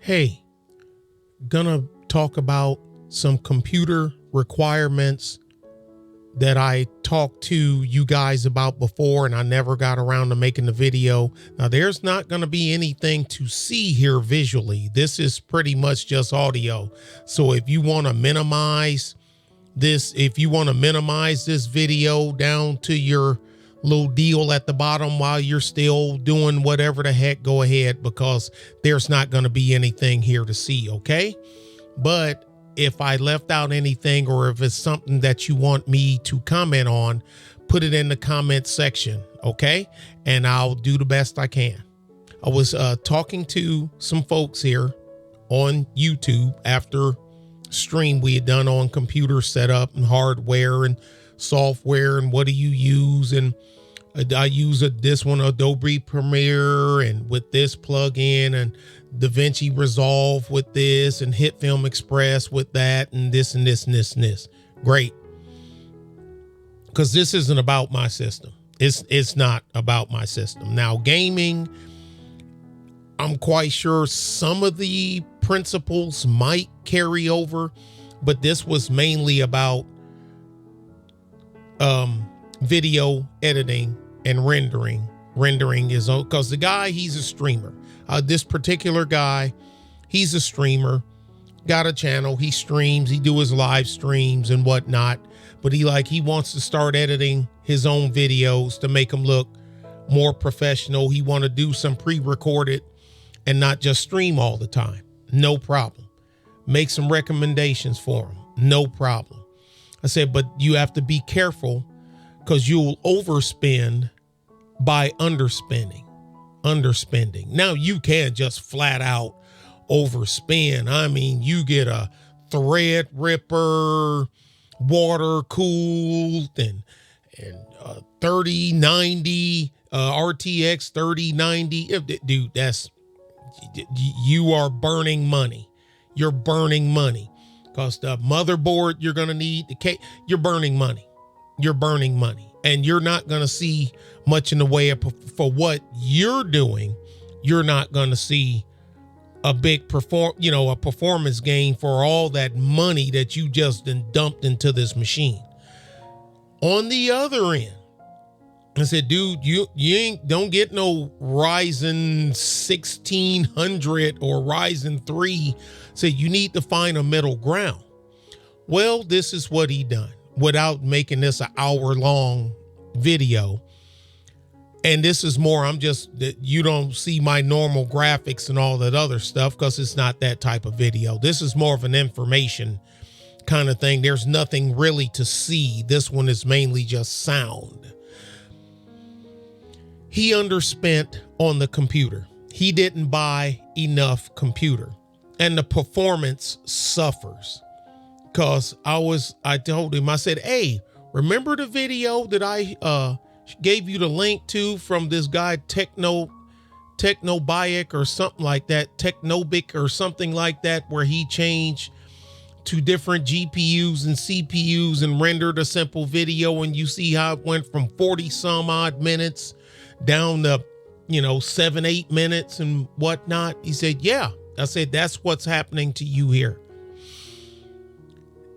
Hey, gonna talk about some computer requirements that I talked to you guys about before and I never got around to making the video. Now there's not going to be anything to see here visually. This is pretty much just audio. So if you want to minimize this, video down to your little deal at the bottom while you're still doing whatever the heck, go ahead, because there's not going to be anything here to see. Okay. But if I left out anything, or if it's something that you want me to comment on, put it in the comment section. Okay. And I'll do the best I can. I was talking to some folks here on YouTube after stream we had done on computer setup and hardware and software and what do you use. And I use this one, Adobe Premiere, and with this plugin, and DaVinci Resolve with this, and Hit Film Express with that, and this and this and this and this. Great. Because this isn't about my system. It's not about my system. Now, gaming, I'm quite sure some of the principles might carry over, but this was mainly about video editing and rendering. Rendering is because the guy, he's a streamer. This particular guy, he's a streamer, got a channel, he streams, he do his live streams and whatnot, but he wants to start editing his own videos to make them look more professional. He want to do some pre-recorded and not just stream all the time. No problem. Make some recommendations for him. No problem. I said, but you have to be careful because you'll overspend by underspending. Now you can't just flat out overspend. I mean, you get a thread ripper, water cooled, and 3090 RTX 3090. Dude, you are burning money. You're burning money because the motherboard you're going to need, you're burning money. You're burning money, and you're not going to see much in the way of, for what you're doing. You're not going to see a big a performance gain for all that money that you just dumped into this machine. On the other end, I said, dude, you don't get no Ryzen 1600 or Ryzen 3. So you need to find a middle ground. Well, this is what he done without making this an hour-long video. And this is more, you don't see my normal graphics and all that other stuff because it's not that type of video. This is more of an information kind of thing. There's nothing really to see. This one is mainly just sound. He underspent on the computer. He didn't buy enough computer, and the performance suffers. Because I told him, I said, hey, remember the video that I gave you the link to from this guy, Technobic or something like that, Technobic or something like that, where he changed to different GPUs and CPUs and rendered a simple video, and you see how it went from 40 some odd minutes down to 7-8 minutes and whatnot. He said, yeah. I said, that's what's happening to you here.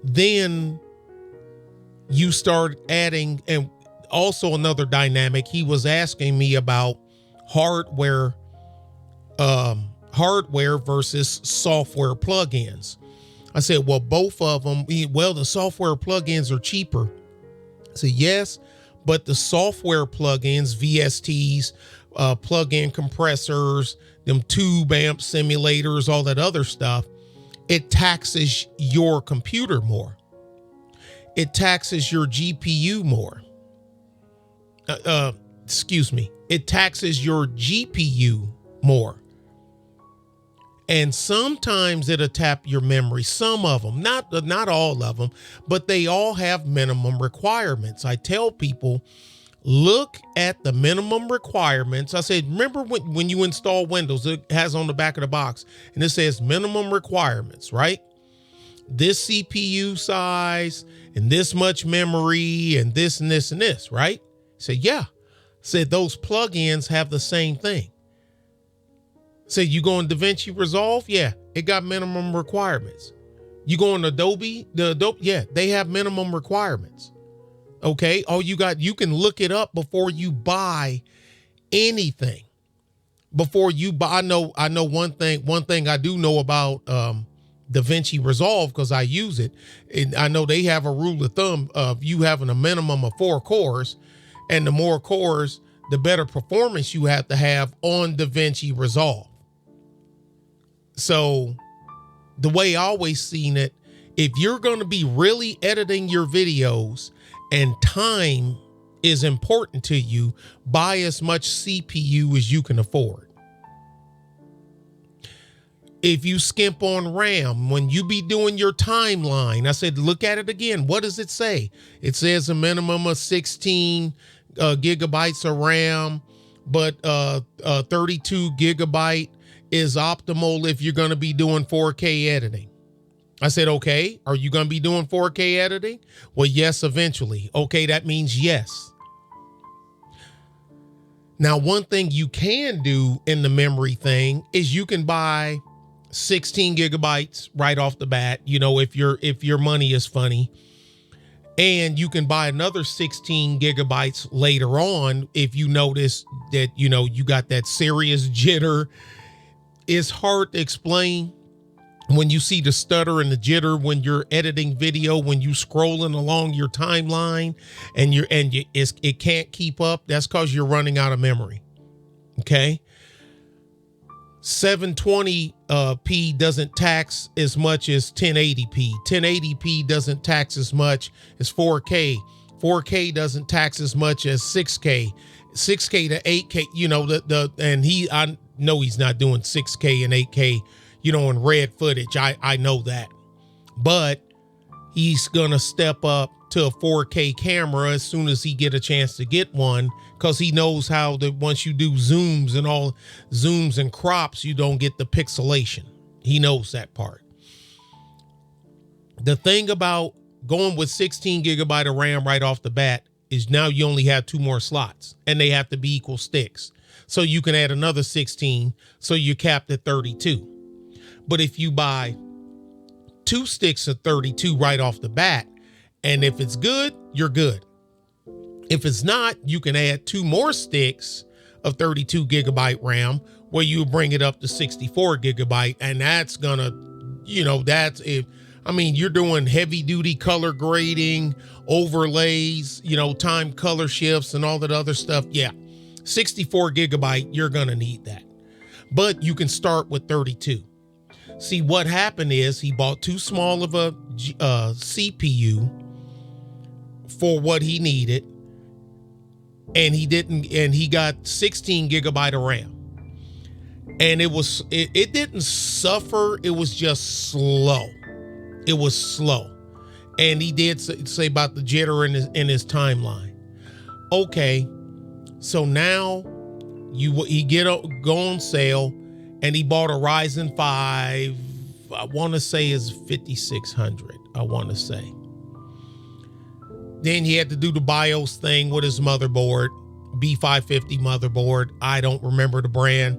Then you start adding, and also another dynamic, he was asking me about hardware versus software plugins. I said, well, both of them, the software plugins are cheaper. I said, yes, but the software plugins, VSTs, plug-in compressors, them tube amp simulators, all that other stuff, it taxes your computer more. It taxes your GPU more. It taxes your GPU more. And sometimes it'll tap your memory. Some of them, not all of them, but they all have minimum requirements. I tell people, look at the minimum requirements. I said, remember when you install Windows, it has on the back of the box, and it says minimum requirements, right? This CPU size and this much memory and this and this and this, right? I said, yeah. I said, those plugins have the same thing. So you go in DaVinci Resolve, yeah, it got minimum requirements. You go in Adobe, yeah, they have minimum requirements. Okay, you can look it up before you buy anything. Before you buy, I know one thing I do know about DaVinci Resolve, because I use it, and I know they have a rule of thumb of you having a minimum of 4 cores, and the more cores, the better performance you have to have on DaVinci Resolve. So the way I always seen it, if you're going to be really editing your videos and time is important to you, buy as much CPU as you can afford. If you skimp on RAM, when you be doing your timeline, I said, look at it again. What does it say? It says a minimum of 16 gigabytes of RAM, but 32 gigabyte is optimal if you're going to be doing 4K editing. I said, okay, are you going to be doing 4K editing? Well, yes, eventually. Okay, that means yes. Now, one thing you can do in the memory thing is you can buy 16 gigabytes right off the bat, you know, if your money is funny. And you can buy another 16 gigabytes later on if you notice that, you know, you got that serious jitter. It's hard to explain when you see the stutter and the jitter when you're editing video, when you scrolling along your timeline and it can't keep up. That's because you're running out of memory. Okay. 720p doesn't tax as much as 1080p. 1080p doesn't tax as much as 4K. 4K doesn't tax as much as 6K. 6K to 8K, you know, I know he's not doing 6K and 8K, you know, in red footage. I know that. But he's going to step up to a 4K camera as soon as he get a chance to get one, because he knows how that once you do zooms and crops, you don't get the pixelation. He knows that part. The thing about going with 16 gigabyte of RAM right off the bat is now you only have 2 more slots, and they have to be equal sticks. So you can add another 16, so you're capped at 32. But if you buy 2 sticks of 32 right off the bat, and if it's good, you're good. If it's not, you can add 2 more sticks of 32 gigabyte RAM where you bring it up to 64 gigabyte. And that's gonna, you know, that's if, I mean, you're doing heavy duty color grading, overlays, you know, time color shifts and all that other stuff. Yeah. 64 gigabyte, you're going to need that. But you can start with 32. See, what happened is he bought too small of a CPU for what he needed. And he got 16 gigabyte of RAM. And it didn't suffer. It was just slow. It was slow. And he did say about the jitter in his timeline. Okay. So now he go on sale, and he bought a Ryzen 5. I want to say is 5600. I want to say. Then he had to do the BIOS thing with his motherboard, B550 motherboard. I don't remember the brand,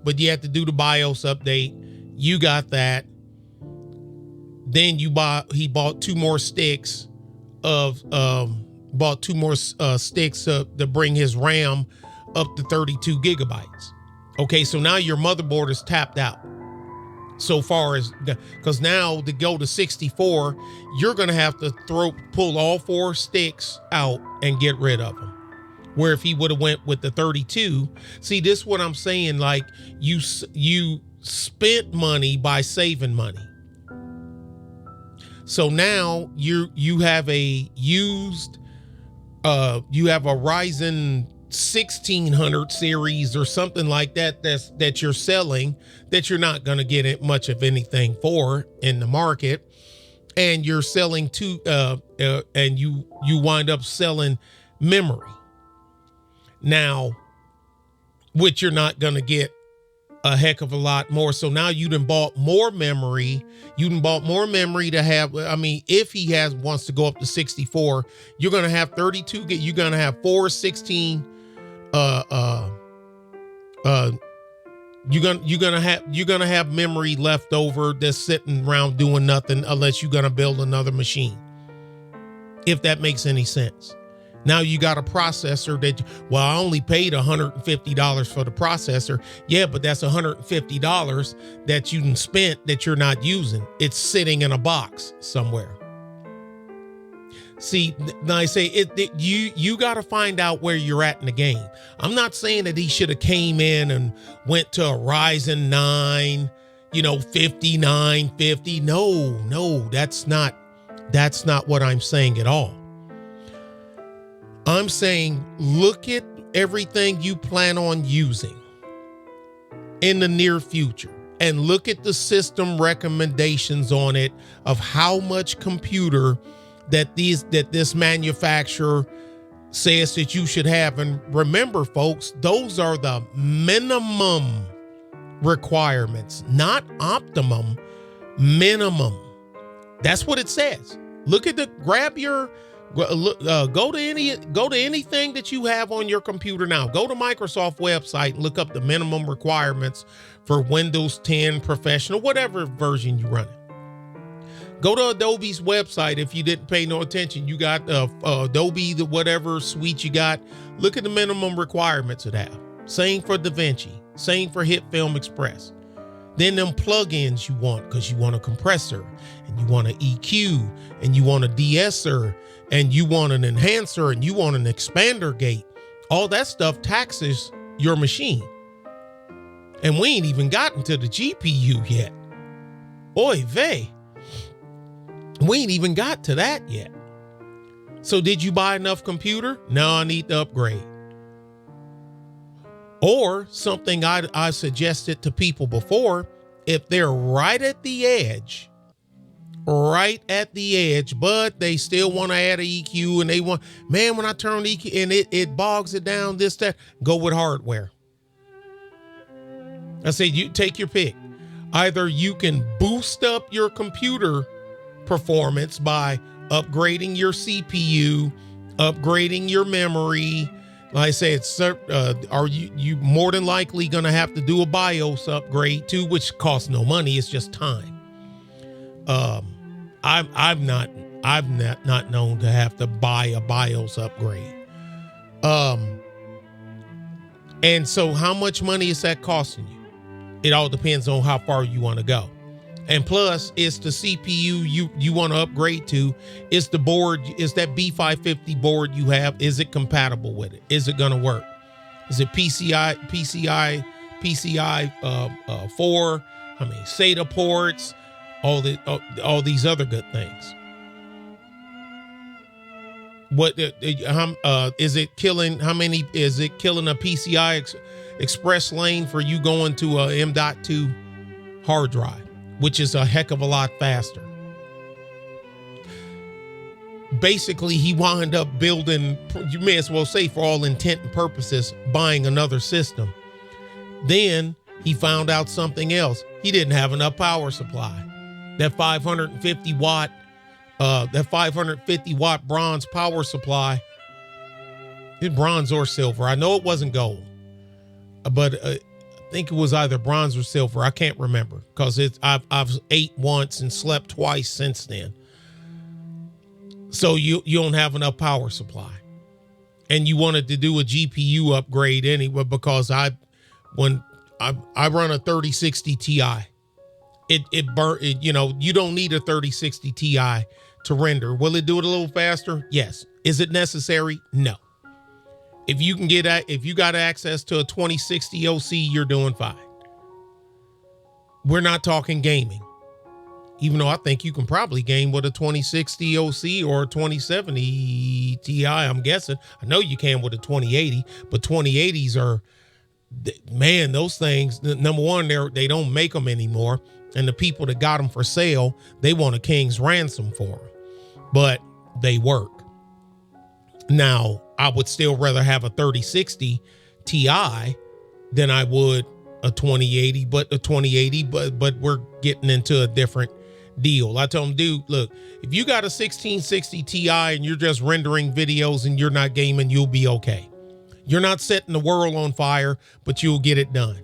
but you had to do the BIOS update. You got that. Then he bought 2 more sticks to bring his RAM up to 32 gigabytes. Okay, so now your motherboard is tapped out. So far as, because now to go to 64, you're going to have to pull all 4 sticks out and get rid of them. Where if he would have went with the 32, see, this is what I'm saying. Like you spent money by saving money. So now you have a used, you have a Ryzen 1600 series or something like that you're selling, that you're not going to get much of anything for in the market, and you're selling and you wind up selling memory now, which you're not going to get a heck of a lot more. So now you done bought more memory. You done bought more memory to have. I mean, if he wants to go up to 64, you're going to have 32. You're going to have 4 16 You're gonna have memory left over that's sitting around doing nothing unless you're gonna build another machine. If that makes any sense. Now you got a processor that, well, I only paid $150 for the processor. Yeah, but that's $150 that you spent that you're not using. It's sitting in a box somewhere. See, now I say you got to find out where you're at in the game. I'm not saying that he should have came in and went to a Ryzen 9, 5950. No, that's not what I'm saying at all. I'm saying look at everything you plan on using in the near future and look at the system recommendations on it of how much computer that this manufacturer says that you should have. And remember, folks, those are the minimum requirements, not optimum, minimum. That's what it says. Look at go to anything that you have on your computer now. Go to Microsoft website and look up the minimum requirements for Windows 10 Professional, whatever version you run it. Go to Adobe's website if you didn't pay no attention. You got Adobe, the whatever suite you got. Look at the minimum requirements of that. Same for DaVinci. Same for Hit Film Express. Then them plugins you want, because you want a compressor and you want an EQ and you want a de-esser and you want an enhancer and you want an expander gate. All that stuff taxes your machine. And we ain't even gotten to the GPU yet. Oy vey. We ain't even got to that yet. So did you buy enough computer? No, I need to upgrade. Or something I suggested to people before, if they're right at the edge, but they still want to add an EQ and they want, man, when I turn EQ and it bogs it down, this, that, go with hardware. I say, you take your pick. Either you can boost up your computer performance by upgrading your CPU, upgrading your memory. Like I say, are you more than likely going to have to do a BIOS upgrade too, which costs no money. It's just time. I'm not known to have to buy a BIOS upgrade. And so how much money is that costing you? It all depends on how far you want to go. And plus, it's the CPU you want to upgrade to. It's the board. Is that B550 board you have? Is it compatible with it? Is it going to work? Is it PCI 4? I mean, SATA ports, all these other good things. What is it killing? How many is it killing a PCI Express lane for you going to a M.2 hard drive, which is a heck of a lot faster? Basically, he wound up building, you may as well say for all intent and purposes, buying another system. Then he found out something else. He didn't have enough power supply. That 550 watt bronze power supply, it's bronze or silver. I know it wasn't gold, but I think it was either bronze or silver. I can't remember because I've ate once and slept twice since then. So you don't have enough power supply, and you wanted to do a GPU upgrade anyway because when I run a 3060 Ti. You don't need a 3060 Ti to render. Will it do it a little faster? Yes. Is it necessary? No. If you got access to a 2060 OC, you're doing fine. We're not talking gaming. Even though I think you can probably game with a 2060 OC or a 2070 Ti, I'm guessing. I know you can with a 2080, but 2080s are, man, those things, number one, they don't make them anymore. And the people that got them for sale, they want a king's ransom for them, but they work. Now, I would still rather have a 3060 Ti than I would a 2080, but we're getting into a different deal. I told him, dude, look, if you got a 1660 Ti and you're just rendering videos and you're not gaming, you'll be okay. You're not setting the world on fire, but you'll get it done.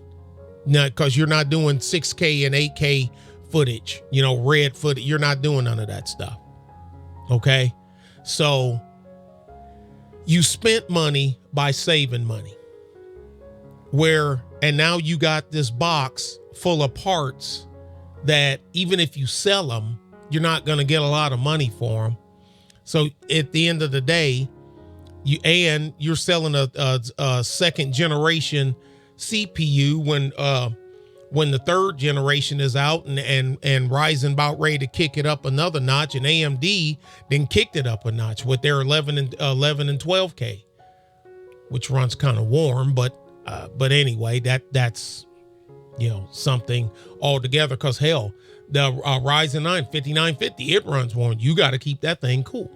Now, because you're not doing 6K and 8K footage, red footage. You're not doing none of that stuff. Okay. So you spent money by saving money. And now you got this box full of parts that even if you sell them, you're not going to get a lot of money for them. So at the end of the day, you're selling a second generation CPU when the third generation is out and Ryzen about ready to kick it up another notch, and AMD then kicked it up a notch with their 11 and 12K, which runs kind of warm, but anyway, that's something altogether, because hell, the Ryzen 9 5950, it runs warm. You got to keep that thing cool.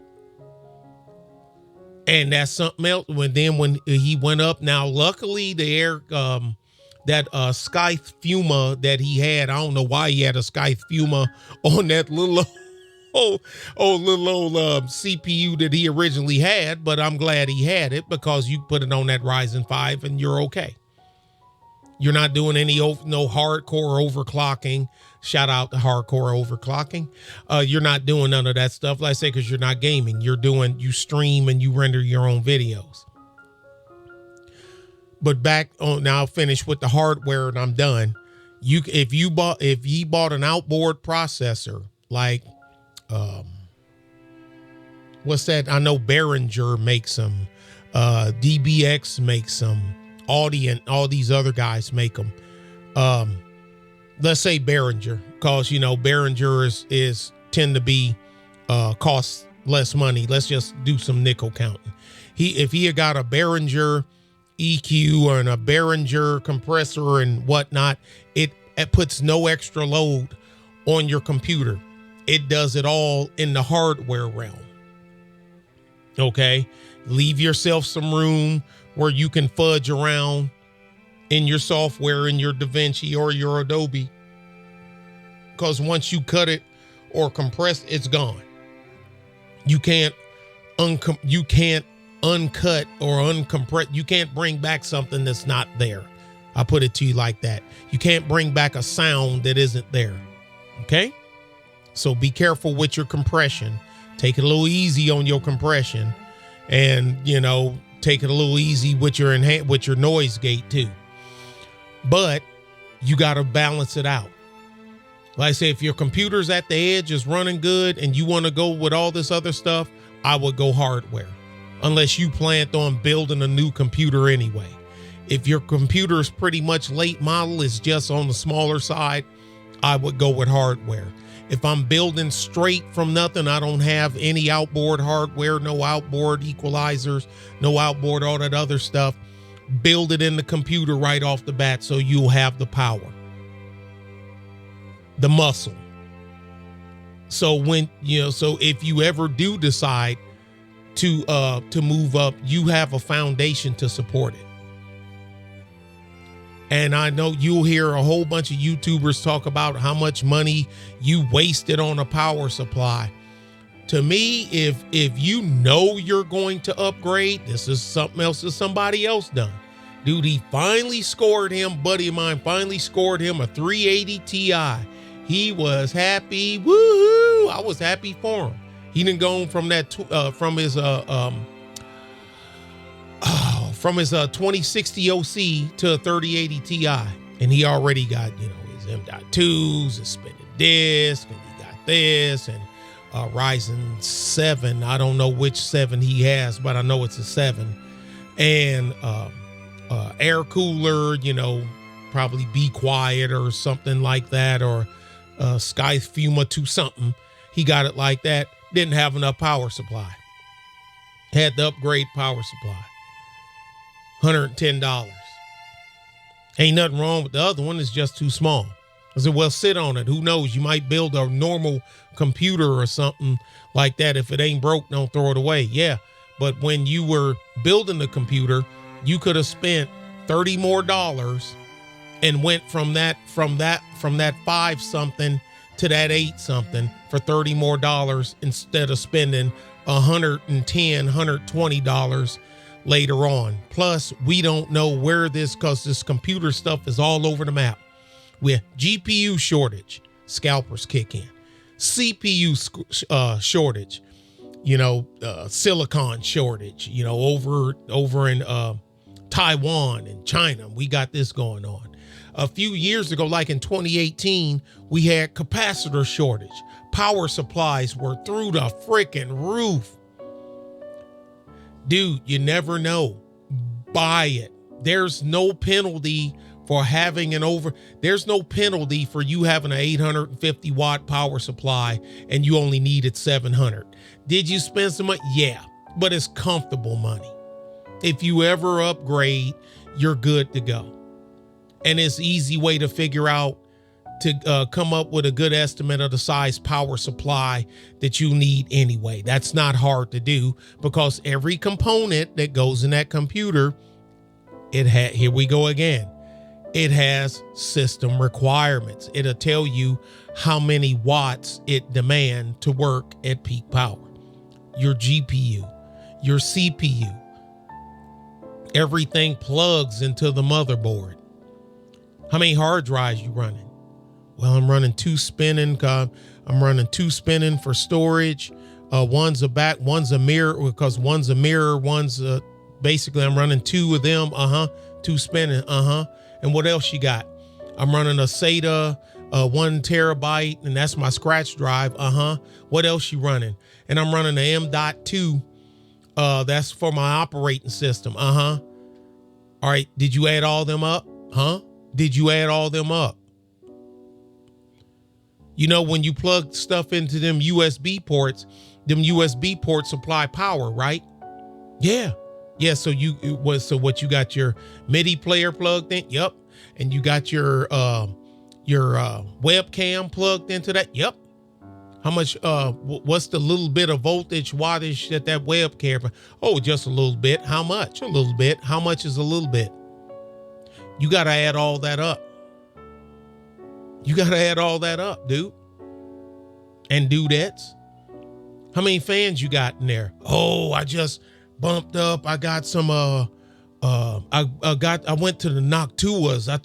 And that's something else. When he went up, now luckily the air that Scythe Fuma that he had, I don't know why he had a Scythe Fuma on that little old CPU that he originally had, but I'm glad he had it, because you put it on that Ryzen 5 and you're okay. You're not doing no hardcore overclocking. Shout out to hardcore overclocking. You're not doing none of that stuff, like I say, because you're not gaming. You stream and you render your own videos. But back on, now I'll finish with the hardware and I'm done. If you bought an outboard processor, like what's that? I know Behringer makes them, DBX makes them, Audient, all these other guys make them. Let's say Behringer, because Behringer is tend to be cost less money. Let's just do some nickel counting. If he had got a Behringer EQ and a Behringer compressor and whatnot, it puts no extra load on your computer. It does it all in the hardware realm. Okay, leave yourself some room where you can fudge around in your software, in your DaVinci or your Adobe, because once you cut it or compress, it's gone. You can't uncut or uncompress. You can't bring back something that's not there. I put it to you like that. You can't bring back a sound that isn't there. Okay, so be careful with your compression. Take it a little easy on your compression, and take it a little easy with your noise gate too. But you got to balance it out. Like I say, if your computer's at the edge, is running good, and you want to go with all this other stuff, I would go hardware, unless you planned on building a new computer anyway. If your computer is pretty much late model, is just on the smaller side, I would go with hardware. If I'm building straight from nothing, I don't have any outboard hardware, no outboard equalizers, no outboard, all that other stuff, build it in the computer right off the bat, so you'll have the power, the muscle. So so if you ever do decide to move up, you have a foundation to support it. And I know you'll hear a whole bunch of YouTubers talk about how much money you wasted on a power supply. To me, if you're going to upgrade, this is something else that somebody else done. Dude, buddy of mine finally scored him a 380 Ti. He was happy. Woohoo! I was happy for him. He didn't go from his 2060 OC to a 3080 Ti, and he already got his M.2s, his spinning disc, and he got this, and Ryzen 7. I don't know which 7 he has, but I know it's a 7, and air cooler, probably Be Quiet or something like that, or Scythe Fuma 2 something. He got it like that. Didn't have enough power supply. Had to upgrade power supply. $110. Ain't nothing wrong with the other one. It's just too small. I said, well, sit on it. Who knows? You might build a normal computer or something like that. If it ain't broke, don't throw it away. Yeah. But when you were building the computer, you could have spent $30 more and went from that 5 something to that 8 something for $30 more instead of spending $110, $120 later on. Plus, we don't know where because this computer stuff is all over the map. With GPU shortage, scalpers kick in. CPU shortage, silicon shortage, over in Taiwan and China. We got this going on. A few years ago, like in 2018, we had capacitor shortage. Power supplies were through the freaking roof. Dude, you never know. Buy it. There's no penalty for having there's no penalty for you having an 850 watt power supply and you only needed 700. Did you spend some money? Yeah, but it's comfortable money. If you ever upgrade, you're good to go. And it's easy way to figure out to come up with a good estimate of the size power supply that you need anyway. That's not hard to do because every component that goes in that computer, here we go again. It has system requirements. It'll tell you how many watts it demands to work at peak power. Your GPU, your CPU, everything plugs into the motherboard. How many hard drives you running? Well, I'm running two spinning. I'm running two spinning for storage. One's a mirror, because one's a mirror. Basically I'm running two of them. Two spinning. And what else you got? I'm running a SATA, 1 terabyte, and that's my scratch drive. What else you running? And I'm running a M.2. That's for my operating system. All right. Did you add all them up? Did you add all them up? When you plug stuff into them USB ports supply power, right? Yeah. Yeah. So what you got your MIDI player plugged in? Yep. And you got your webcam plugged into that? Yep. How much, what's the little bit of voltage wattage that webcam? Oh, just a little bit. How much? A little bit. How much is a little bit? You got to add all that up. You got to add all that up, dude. And dudettes. How many fans you got in there? Oh, I just bumped up. I got some, I went to the Noctuas. I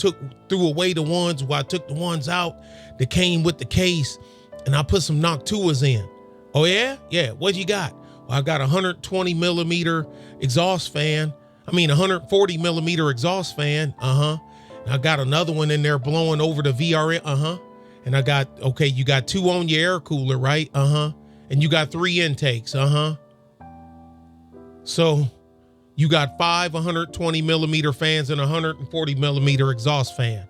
threw away the ones I took the ones out that came with the case and I put some Noctuas in. Oh yeah? Yeah. What you got? Well, I got a 120 millimeter exhaust fan. 140 millimeter exhaust fan. And I got another one in there blowing over the VRM. And you got 2 on your air cooler, right? And you got 3 intakes. So you got 5 120 millimeter fans and a 140 millimeter exhaust fan.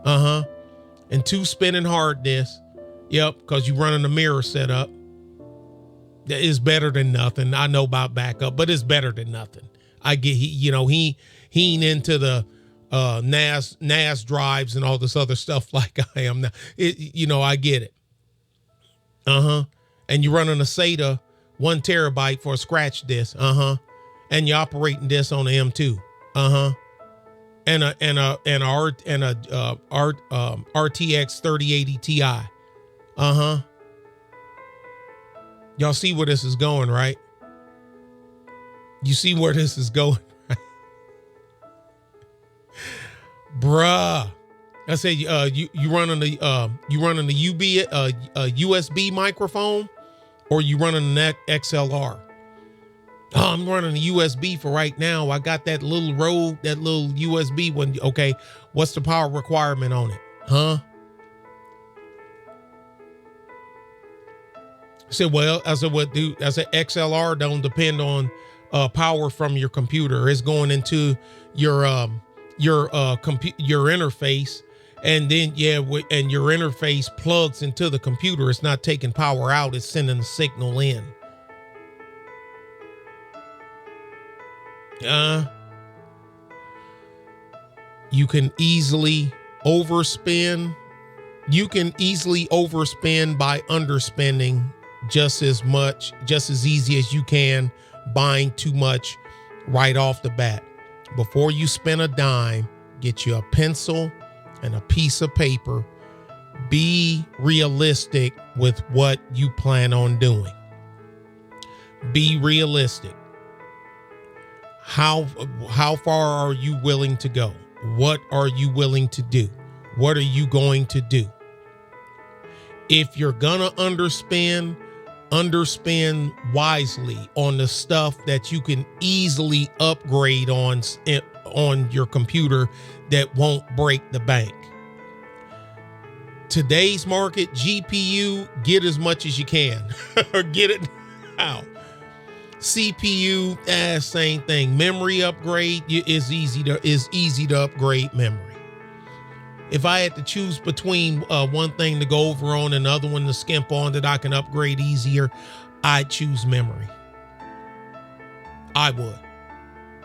And 2 spinning hard disks. Yep. Cause you running a mirror setup. That is better than nothing. I know about backup, but it's better than nothing. I get, he ain't into the NAS drives and all this other stuff like I am now. I get it. And you're running a SATA 1 terabyte for a scratch disk. And you're operating this on the M2. And a RTX 3080 Ti. Y'all see where this is going, right? You see where this is going, right? Bruh. I say you running the USB microphone, or you running an XLR? Oh, I'm running a USB for right now. I got that little USB one. Okay, what's the power requirement on it? I said, what, dude? I said, XLR don't depend on power from your computer. It's going into your interface, and then and your interface plugs into the computer. It's not taking power out. It's sending the signal in. You can easily overspend. You can easily overspend by underspending just as easy as you can buying too much right off the bat. Before you spend a dime, get you a pencil and a piece of paper. Be realistic with what you plan on doing. Be realistic. How far are you willing to go? What are you willing to do? What are you going to do? If you're gonna underspend wisely on the stuff that you can easily upgrade on your computer that won't break the bank. Today's market, GPU, get as much as you can or get it now. CPU, same thing. Memory upgrade is easy to upgrade memory. If I had to choose between one thing to go over on, another one to skimp on that I can upgrade easier, I'd choose memory. I would.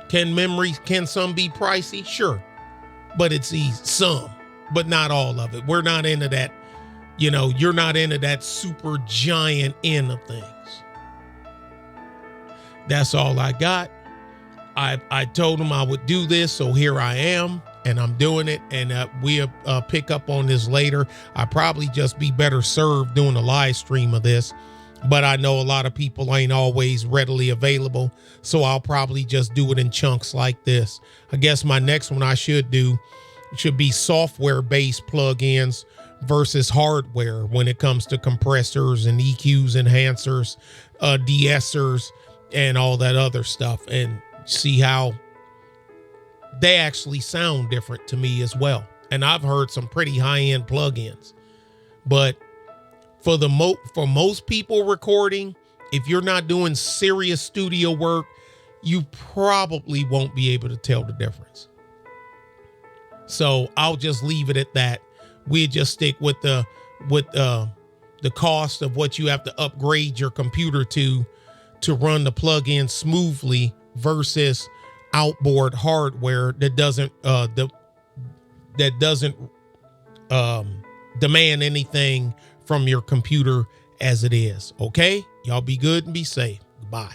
Can some be pricey? Sure. But it's easy. Some, but not all of it. We're not into that, you're not into that super giant end of things. That's all I got. I told him I would do this, so here I am. And I'm doing it, and we'll pick up on this later. I probably just be better served doing a live stream of this, but I know a lot of people ain't always readily available, so I'll probably just do it in chunks like this. I guess my next one I should be software-based plugins versus hardware when it comes to compressors and EQs, enhancers, de-essers, and all that other stuff, and see how they actually sound different to me as well. And I've heard some pretty high-end plugins. But for most people recording, if you're not doing serious studio work, you probably won't be able to tell the difference. So I'll just leave it at that. We just stick with the cost of what you have to upgrade your computer to run the plugin smoothly versus outboard hardware that doesn't demand anything from your computer as it is. Okay, y'all be good and be safe. Goodbye.